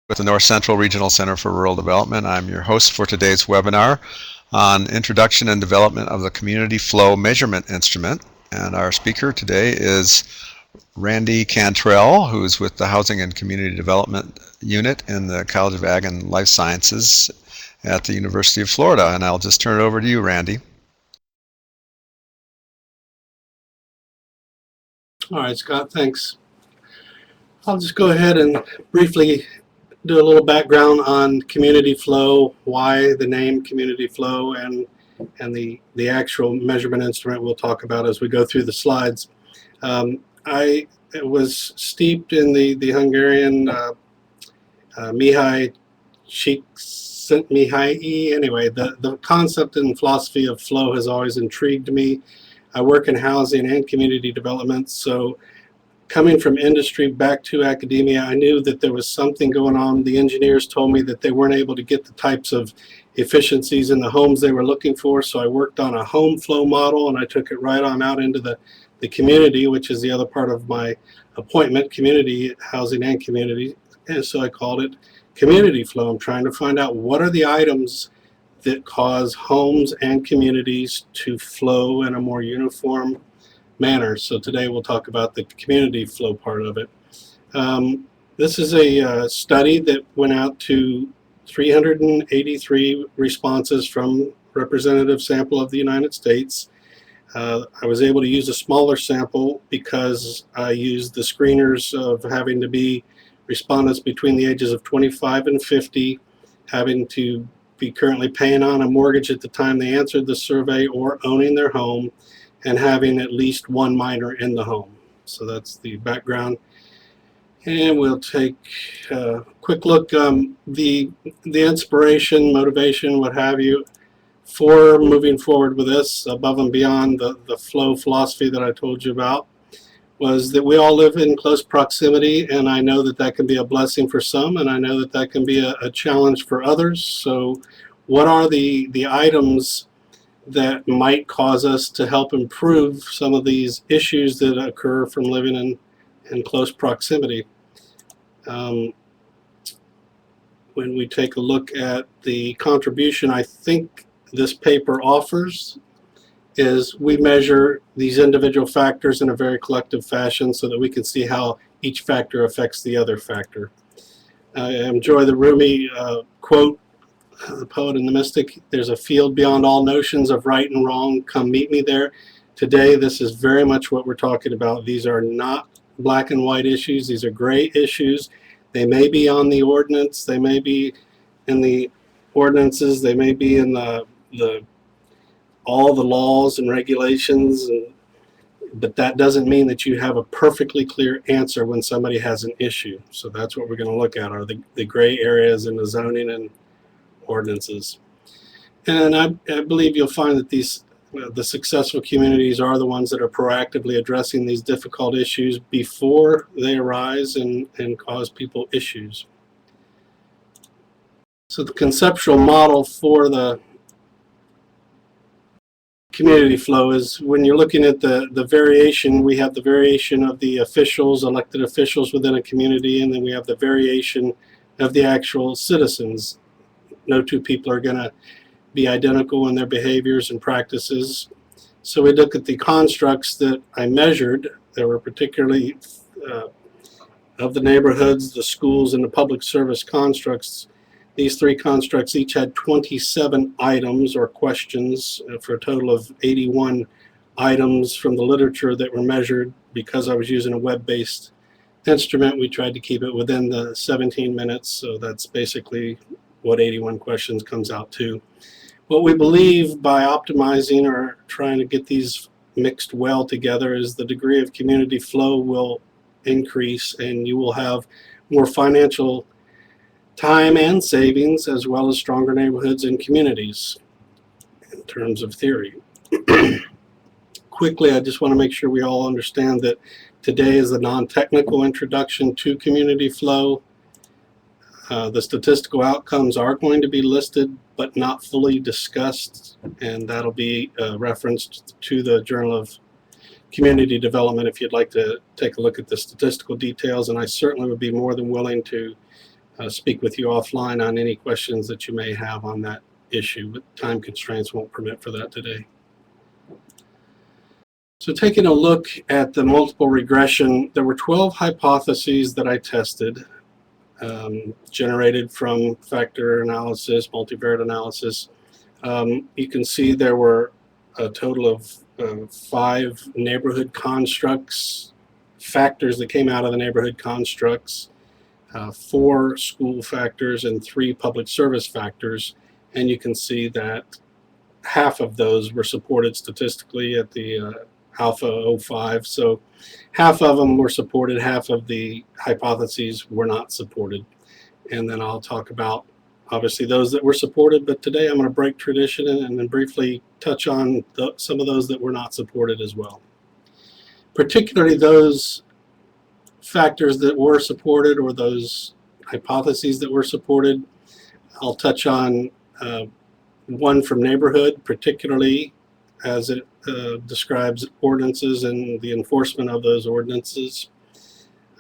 with the North Central Regional Center for Rural Development. I'm your host for today's webinar on Introduction and Development of the Community Flow Measurement Instrument. And our speaker today is Randy Cantrell, who's with the Housing and Community Development Unit in the College of Ag and Life Sciences at the University of Florida. And I'll just turn it over to you, Randy. All right, Scott, thanks. I'll just go ahead and briefly do a little background on community flow, why the name community flow, and the actual measurement instrument we'll talk about as we go through the slides. I was steeped in the Hungarian Mihai Csikszentmihalyi. Anyway, the concept and philosophy of flow has always intrigued me. I work in housing and community development, so coming from industry back to academia, I knew that there was something going on. The engineers told me that they weren't able to get the types of efficiencies in the homes they were looking for, so I worked on a home flow model, and I took it right on out into the community, which is the other part of my appointment, community housing and community, and so I called it community flow. I'm trying to find out what are the items that cause homes and communities to flow in a more uniform manner. So today we'll talk about the community flow part of it. This is a study that went out to 383 responses from representative sample of the United States. I was able to use a smaller sample because I used the screeners of having to be respondents between the ages of 25 and 50, having to be currently paying on a mortgage at the time they answered the survey or owning their home, and having at least one minor in the home. So that's the background. And we'll take a quick look, the inspiration, motivation, what have you, for moving forward with this above and beyond the flow philosophy that I told you about, was that we all live in close proximity, and I know that that can be a blessing for some, and I know that that can be a challenge for others. So what are the items that might cause us to help improve some of these issues that occur from living in close proximity? When we take a look at the contribution I think this paper offers, is we measure these individual factors in a very collective fashion so that we can see how each factor affects the other factor. I enjoy the Rumi quote, the poet and the mystic, "There's a field beyond all notions of right and wrong, come meet me there." Today, this is very much what we're talking about. These are not black and white issues, these are gray issues. They may be on the ordinance, they may be in the ordinances, they may be in all the laws and regulations, but that doesn't mean that you have a perfectly clear answer when somebody has an issue. So that's what we're going to look at, are the gray areas in the zoning and ordinances. And I believe you'll find that the successful communities are the ones that are proactively addressing these difficult issues before they arise and cause people issues. So the conceptual model for the community flow is, when you're looking at the variation, we have the variation of the officials, elected officials within a community, and then we have the variation of the actual citizens. No two people are going to be identical in their behaviors and practices. So we look at the constructs that I measured. There were particularly of the neighborhoods, the schools, and the public service constructs. These three constructs each had 27 items or questions for a total of 81 items from the literature that were measured. Because I was using a web-based instrument, we tried to keep it within the 17 minutes, so that's basically what 81 questions comes out to. What we believe by optimizing or trying to get these mixed well together is the degree of community flow will increase, and you will have more financial time and savings, as well as stronger neighborhoods and communities in terms of theory. Quickly, I just want to make sure we all understand that today is the non-technical introduction to community flow. The statistical outcomes are going to be listed but not fully discussed, and that'll be referenced to the Journal of Community Development if you'd like to take a look at the statistical details, and I certainly would be more than willing to speak with you offline on any questions that you may have on that issue, but time constraints won't permit for that today. So taking a look at the multiple regression, there were 12 hypotheses that I tested, generated from factor analysis, multivariate analysis. You can see there were a total of 5 neighborhood constructs, factors that came out of the neighborhood constructs, 4 school factors, and 3 public service factors. And you can see that half of those were supported statistically at the alpha 05. So half of them were supported, half of the hypotheses were not supported. And then I'll talk about obviously those that were supported, but today I'm going to break tradition and then briefly touch on some of those that were not supported as well. Particularly those factors that were supported or those hypotheses that were supported. I'll touch on one from neighborhood, particularly as it describes ordinances and the enforcement of those ordinances.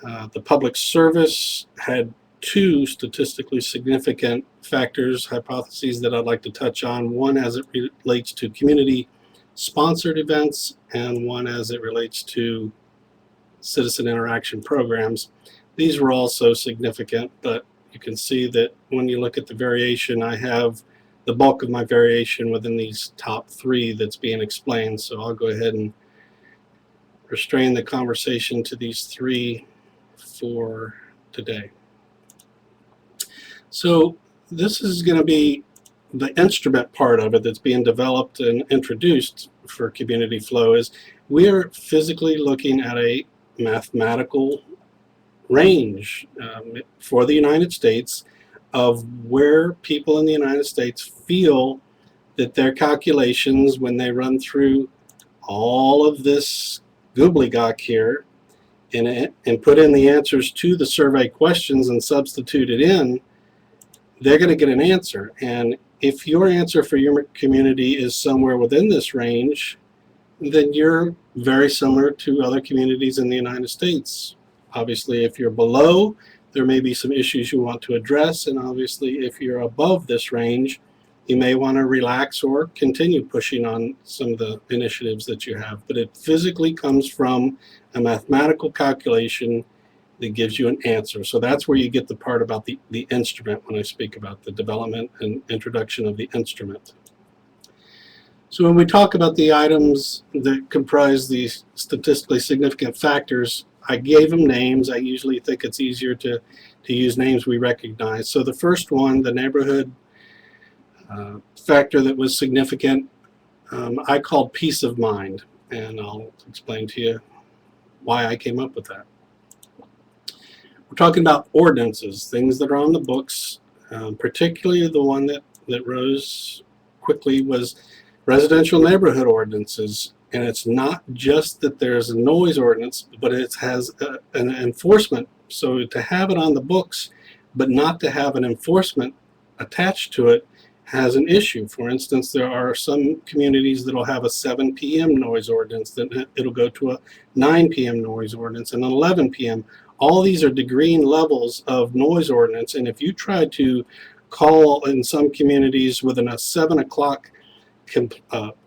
The public service had 2 statistically significant factors, hypotheses that I'd like to touch on. One as it relates to community-sponsored events, and one as it relates to citizen interaction programs. These were also significant, but you can see that when you look at the variation, I have the bulk of my variation within these top 3 that's being explained. So I'll go ahead and restrain the conversation to these 3 for today. So this is going to be the instrument part of it that's being developed and introduced for community flow. Is we are physically looking at a mathematical range for the United States of where people in the United States feel that their calculations, when they run through all of this gobbledygook here and put in the answers to the survey questions and substitute it in, they're going to get an answer. And if your answer for your community is somewhere within this range, then you're very similar to other communities in the United States. Obviously, if you're below, there may be some issues you want to address. And obviously, if you're above this range, you may want to relax or continue pushing on some of the initiatives that you have. But it physically comes from a mathematical calculation that gives you an answer. So that's where you get the part about the instrument when I speak about the development and introduction of the instrument. So when we talk about the items that comprise the statistically significant factors, I gave them names. I usually think it's easier to use names we recognize. So the first one, the neighborhood factor that was significant, I called peace of mind, and I'll explain to you why I came up with that. We're talking about ordinances, things that are on the books, particularly the one that rose quickly was residential neighborhood ordinances. And it's not just that there's a noise ordinance, but it has an enforcement. So to have it on the books, but not to have an enforcement attached to it has an issue. For instance, there are some communities that will have a 7 p.m. noise ordinance, then it'll go to a 9 p.m. noise ordinance and an 11 p.m. All these are degree levels of noise ordinance. And if you try to call in some communities within a 7 o'clock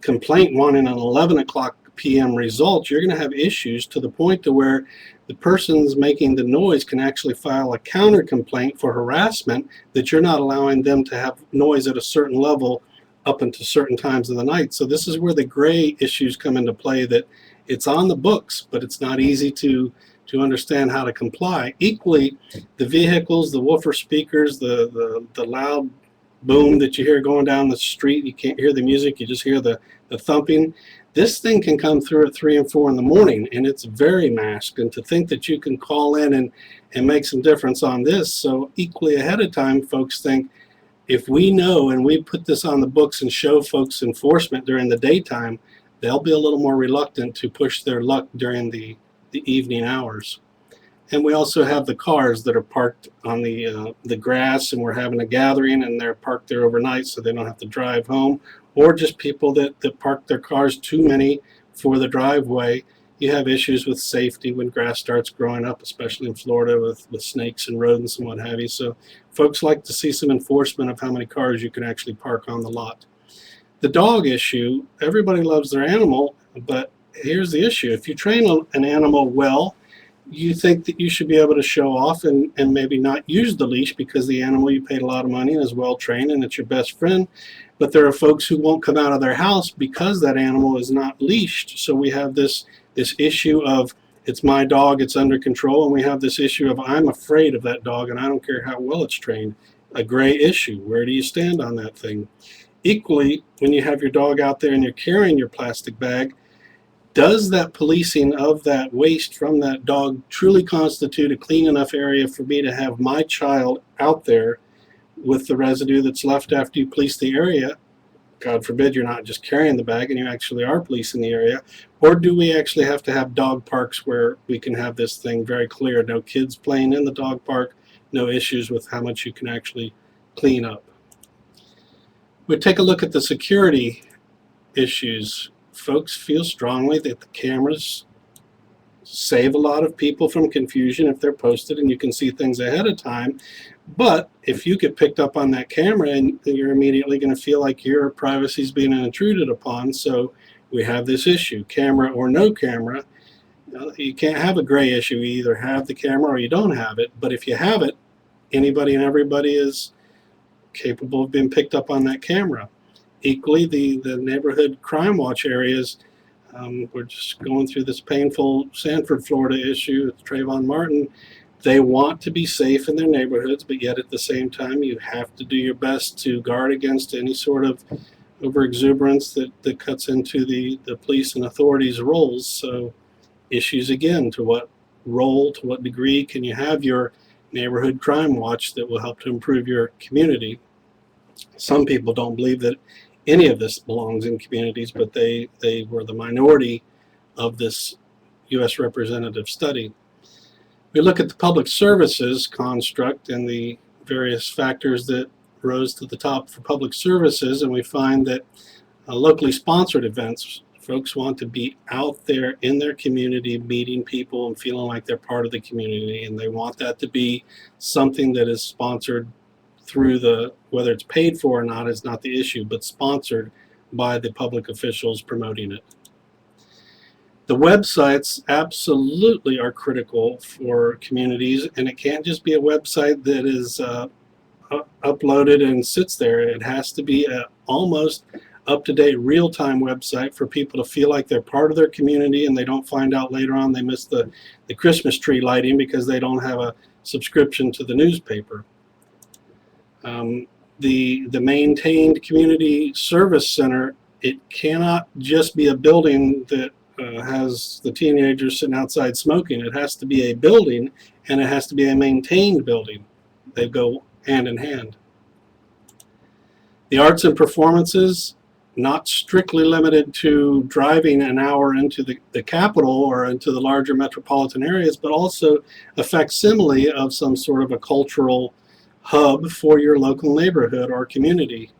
complaint wanting an 11 o'clock p.m. result, you're going to have issues to the point to where the person's making the noise can actually file a counter complaint for harassment that you're not allowing them to have noise at a certain level up into certain times of the night. So this is where the gray issues come into play, that it's on the books, but it's not easy to understand how to comply. Equally, the vehicles, the woofer speakers, the loud boom that you hear going down the street, you can't hear the music, you just hear the thumping. This thing can come through at 3 and 4 in the morning, and it's very masked. And to think that you can call in and make some difference on this, so equally ahead of time, folks think, if we know and we put this on the books and show folks enforcement during the daytime, they'll be a little more reluctant to push their luck during the evening hours. And we also have the cars that are parked on the grass, and we're having a gathering and they're parked there overnight so they don't have to drive home, or just people that park their cars too many for the driveway. you have issues with safety when grass starts growing up, especially in Florida with snakes and rodents and what have you. So folks like to see some enforcement of how many cars you can actually park on the lot. The dog issue, everybody loves their animal, but here's the issue. If you train an animal well, you think that you should be able to show off and maybe not use the leash because the animal you paid a lot of money and is well trained and it's your best friend. But there are folks who won't come out of their house because that animal is not leashed. So we have this issue of it's my dog, it's under control, and we have this issue of I'm afraid of that dog and I don't care how well it's trained. A gray issue. Where do you stand on that thing? Equally, when you have your dog out there and you're carrying your plastic bag, does that policing of that waste from that dog truly constitute a clean enough area for me to have my child out there with the residue that's left after you police the area? God forbid you're not just carrying the bag and you actually are policing the area. Or do we actually have to have dog parks where we can have this thing very clear? No kids playing in the dog park, no issues with how much you can actually clean up. We take a look at the security issues. Folks feel strongly that the cameras save a lot of people from confusion if they're posted and you can see things ahead of time. But if you get picked up on that camera, and you're immediately going to feel like your privacy is being intruded upon. So we have this issue, camera or no camera. You can't have a gray issue. You either have the camera or you don't have it. But if you have it, anybody and everybody is capable of being picked up on that camera. Equally, the neighborhood crime watch areas, we're just going through this painful Sanford, Florida issue with Trayvon Martin. They want to be safe in their neighborhoods, but yet at the same time, you have to do your best to guard against any sort of overexuberance that cuts into the police and authorities' roles. So issues again, to what role, to what degree can you have your neighborhood crime watch that will help to improve your community? Some people don't believe that any of this belongs in communities, but they were the minority of this U.S. representative study. We look at the public services construct and the various factors that rose to the top for public services, and we find that locally sponsored events, folks want to be out there in their community, meeting people and feeling like they're part of the community, and they want that to be something that is sponsored through whether it's paid for or not is not the issue, but sponsored by the public officials promoting it. The websites absolutely are critical for communities, and it can't just be a website that is uploaded and sits there. It has to be a almost up-to-date real-time website for people to feel like they're part of their community and they don't find out later on they missed the Christmas tree lighting because they don't have a subscription to the newspaper. The maintained community service center, it cannot just be a building that has the teenagers sitting outside smoking. It has to be a building, and it has to be a maintained building. They go hand in hand. The arts and performances, not strictly limited to driving an hour into the capital or into the larger metropolitan areas, but also a facsimile of some sort of a cultural hub for your local neighborhood or community,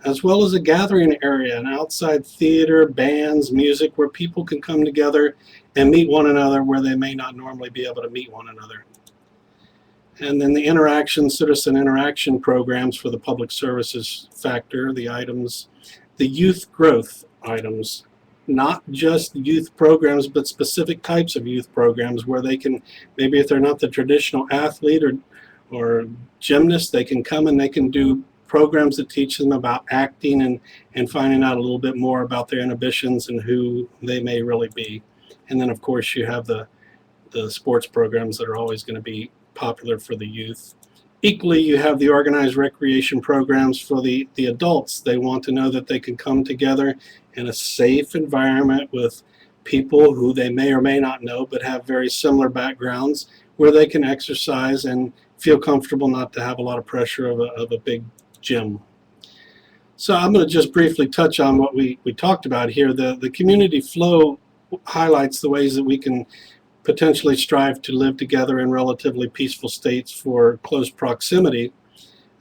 as well as a gathering area, an outside theater, bands, music, where people can come together and meet one another where they may not normally be able to meet one another. And then the citizen interaction programs for the public services factor, the items, the youth growth items, not just youth programs, but specific types of youth programs where they can, maybe if they're not the traditional athlete or gymnast, they can come and they can do programs that teach them about acting and finding out a little bit more about their inhibitions and who they may really be. And then of course you have the sports programs that are always going to be popular for the youth. Equally, you have the organized recreation programs for the adults. They want to know that they can come together in a safe environment with people who they may or may not know but have very similar backgrounds, where they can exercise and feel comfortable not to have a lot of pressure of a big gym. So I'm going to just briefly touch on what we talked about here. The community flow highlights the ways that we can potentially strive to live together in relatively peaceful states for close proximity.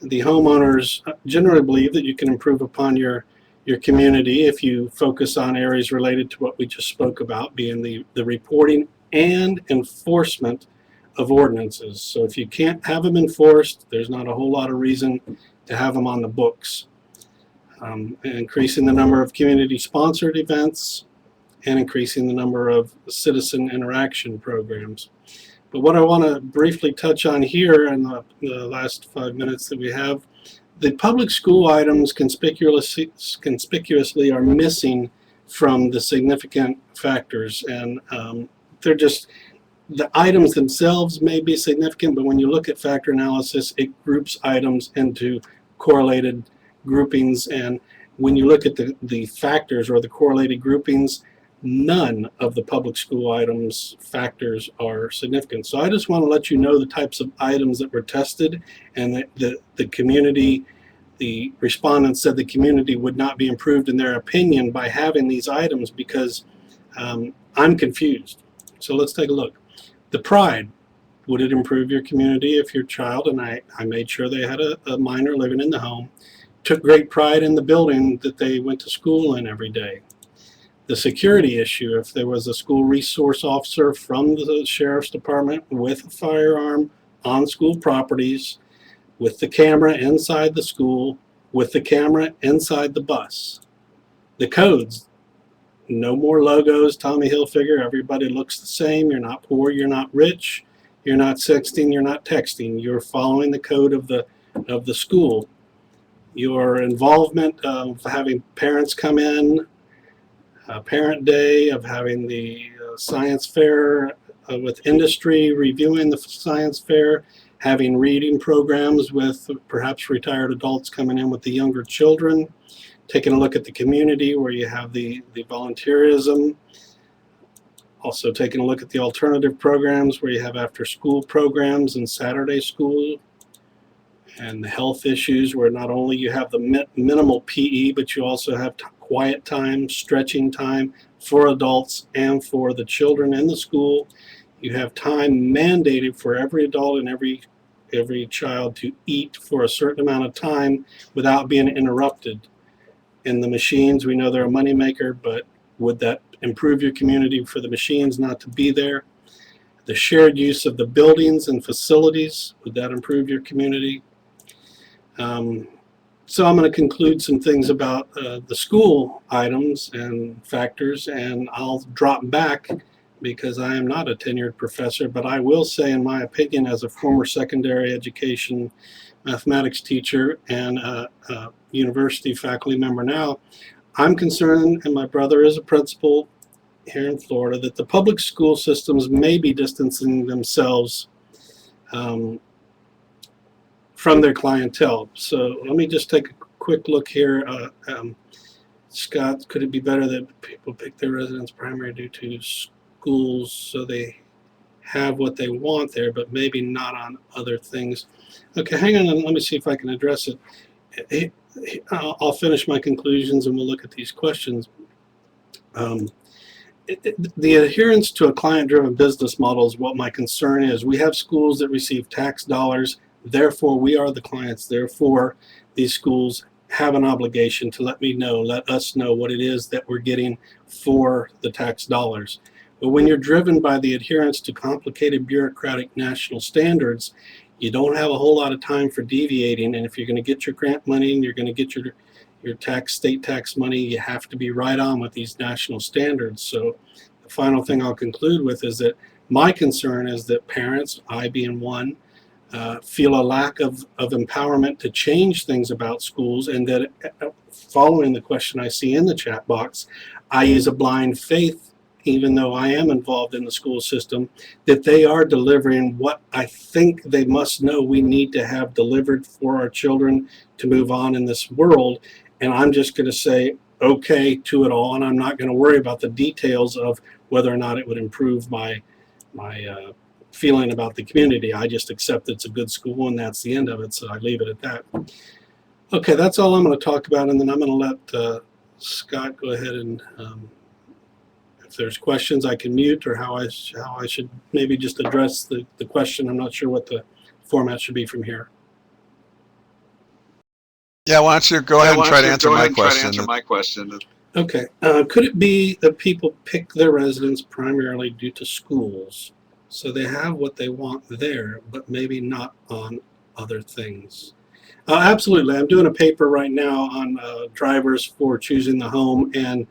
The homeowners generally believe that you can improve upon your your community if you focus on areas related to what we just spoke about, being the reporting and enforcement of ordinances. So if you can't have them enforced, there's not a whole lot of reason to have them on the books. Increasing the number of community-sponsored events and increasing the number of citizen interaction programs. But what I want to briefly touch on here in the last 5 minutes that we have, the public school items conspicuously are missing from the significant factors, and they're just, the items themselves may be significant, but when you look at factor analysis, it groups items into correlated groupings, and when you look at the factors or the correlated groupings, none of the public school items factors are significant. So I just want to let you know the types of items that were tested, and that the community, the respondents said the community would not be improved in their opinion by having these items, because I'm confused. So let's take a look. The pride, would it improve your community if your child, and I made sure they had a minor living in the home, took great pride in the building that they went to school in every day? The security issue, if there was a school resource officer from the sheriff's department with a firearm on school properties, with the camera inside the school, with the camera inside the bus. The codes, no more logos, Tommy Hilfiger, everybody looks the same. You're not poor, you're not rich, you're not sexting, you're not texting. You're following the code of the school. Your involvement of having parents come in, Parent Day, of having the science fair with industry, reviewing the science fair, having reading programs with perhaps retired adults coming in with the younger children, taking a look at the community where you have the volunteerism, also taking a look at the alternative programs where you have after school programs and Saturday school, and the health issues where not only you have the minimal PE, but you also have quiet time, stretching time for adults and for the children in the school. You have time mandated for every adult and every child to eat for a certain amount of time without being interrupted. In the machines, we know they're a moneymaker, but would that improve your community for the machines not to be there? The shared use of the buildings and facilities, would that improve your community? So I'm going to conclude some things about the school items and factors, and I'll drop back because I am not a tenured professor, but I will say, in my opinion, as a former secondary education mathematics teacher and a university faculty member now, I'm concerned, and my brother is a principal here in Florida, that the public school systems may be distancing themselves from their clientele. So let me just take a quick look here. Scott, could it be better that people pick their residence primary due to schools so they have what they want there, but maybe not on other things? Okay, hang on, let me see if I can address it. I'll finish my conclusions and we'll look at these questions. The adherence to a client-driven business model is what my concern is. We have schools that receive tax dollars, therefore we are the clients, therefore these schools have an obligation to let us know what it is that we're getting for the tax dollars. But when you're driven by the adherence to complicated bureaucratic national standards, you don't have a whole lot of time for deviating, and if you're going to get your grant money and you're going to get your state tax money, you have to be right on with these national standards. So the final thing I'll conclude with is that my concern is that parents, I being one, feel a lack of empowerment to change things about schools, and that following the question I see in the chat box, I use a blind faith, even though I am involved in the school system, that they are delivering what I think they must know we need to have delivered for our children to move on in this world. And I'm just going to say okay to it all, and I'm not going to worry about the details of whether or not it would improve my feeling about the community. I just accept it's a good school, and that's the end of it, so I leave it at that. Okay, that's all I'm going to talk about, and then I'm going to let Scott go ahead and if there's questions I can mute, or how I should maybe just address the question. I'm not sure what the format should be from here. Yeah, why don't you go ahead and try to answer my question? Okay. Could it be that people pick their residence primarily due to schools? So they have what they want there, but maybe not on other things. Absolutely. I'm doing a paper right now on drivers for choosing the home, and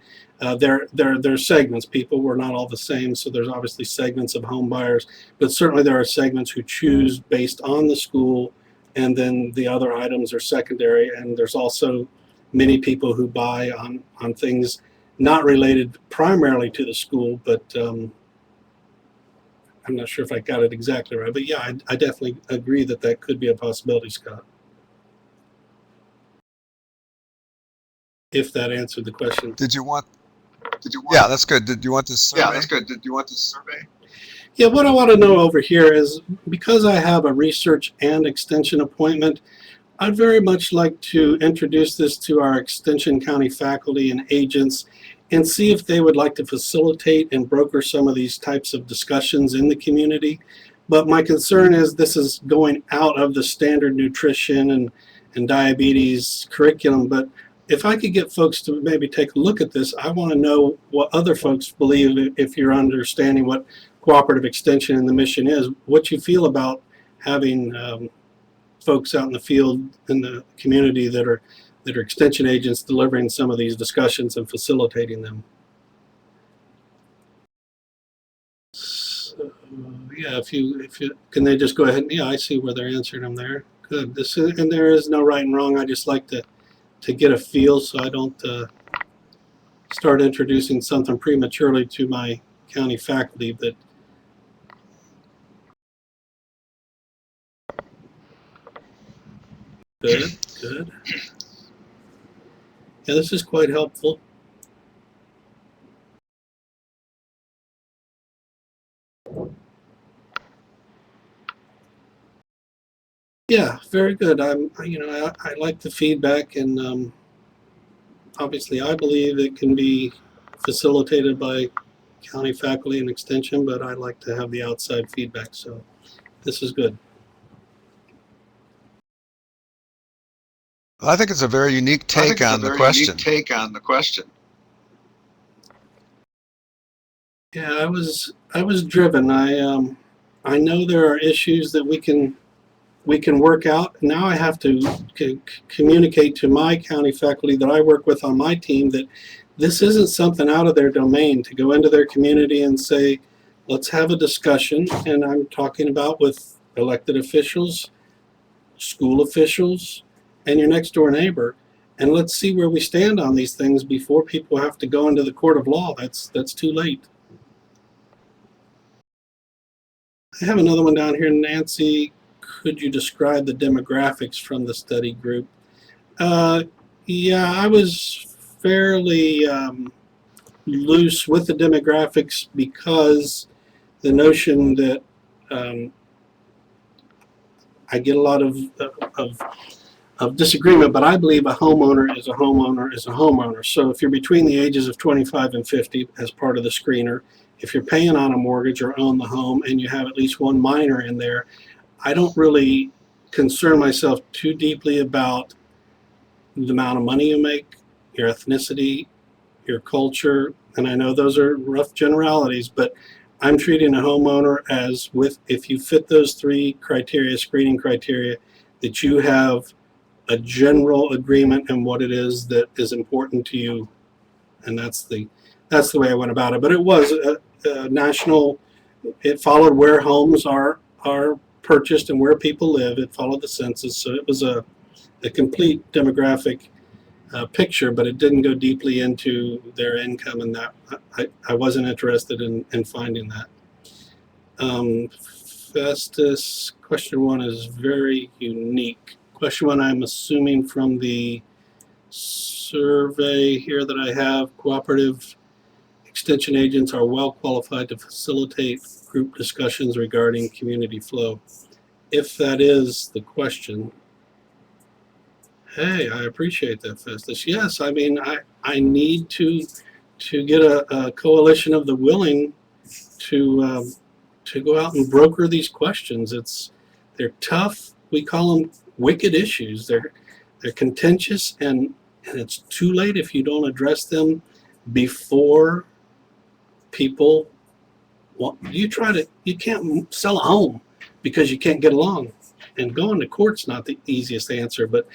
there are segments. People were not all the same, so there's obviously segments of home buyers, but certainly there are segments who choose based on the school, and then the other items are secondary. And there's also many people who buy on things not related primarily to the school, but I'm not sure if I got it exactly right. But yeah, I definitely agree that that could be a possibility, Scott. If that answered the question. Did you want? Yeah, that's good. Did you want this survey? Yeah, what I want to know over here is, because I have a research and extension appointment, I'd very much like to introduce this to our Extension County faculty and agents and see if they would like to facilitate and broker some of these types of discussions in the community. But my concern is this is going out of the standard nutrition and diabetes curriculum. But if I could get folks to maybe take a look at this, I want to know what other folks believe, if you're understanding what cooperative extension and the mission is, what you feel about having folks out in the field in the community that are extension agents delivering some of these discussions and facilitating them. So, yeah, if you can, they just go ahead and, yeah, I see where they're answering them there. Good. This is, and there is no right and wrong. I just like to get a feel so I don't start introducing something prematurely to my county faculty. But good, good. Yeah, this is quite helpful. Yeah, very good. I like the feedback, and obviously I believe it can be facilitated by county faculty and extension, but I like to have the outside feedback. So this is good. I think it's a very unique take on the question. Yeah, I was driven. I know there are issues that we can work out. Now I have to communicate to my county faculty that I work with on my team that this isn't something out of their domain to go into their community and say, let's have a discussion. And I'm talking about with elected officials, school officials, and your next door neighbor. And let's see where we stand on these things before people have to go into the court of law. That's too late. I have another one down here, Nancy. Could you describe the demographics from the study group? Yeah, I was fairly loose with the demographics because the notion that I get a lot of disagreement, but I believe a homeowner is a homeowner is a homeowner. So if you're between the ages of 25 and 50 as part of the screener, if you're paying on a mortgage or own the home and you have at least one minor in there, I don't really concern myself too deeply about the amount of money you make, your ethnicity, your culture, and I know those are rough generalities, but I'm treating a homeowner as, with, if you fit those three criteria, screening criteria, that you have a general agreement in what it is that is important to you, and that's the way I went about it. But it was a national. It followed where homes are purchased and where people live. It followed the census, so it was a complete demographic picture, but it didn't go deeply into their income, and that I wasn't interested in finding that. Festus, question one is very unique. Question one, I'm assuming from the survey here that I have, cooperative extension agents are well qualified to facilitate group discussions regarding community flow. If that is the question, hey, I appreciate that, Festus. Yes, I mean, I need to get a coalition of the willing to go out and broker these questions. They're tough. We call them wicked issues. They're contentious, and it's too late if you don't address them before people. Well, you can't sell a home because you can't get along, and going to court's not the easiest answer, but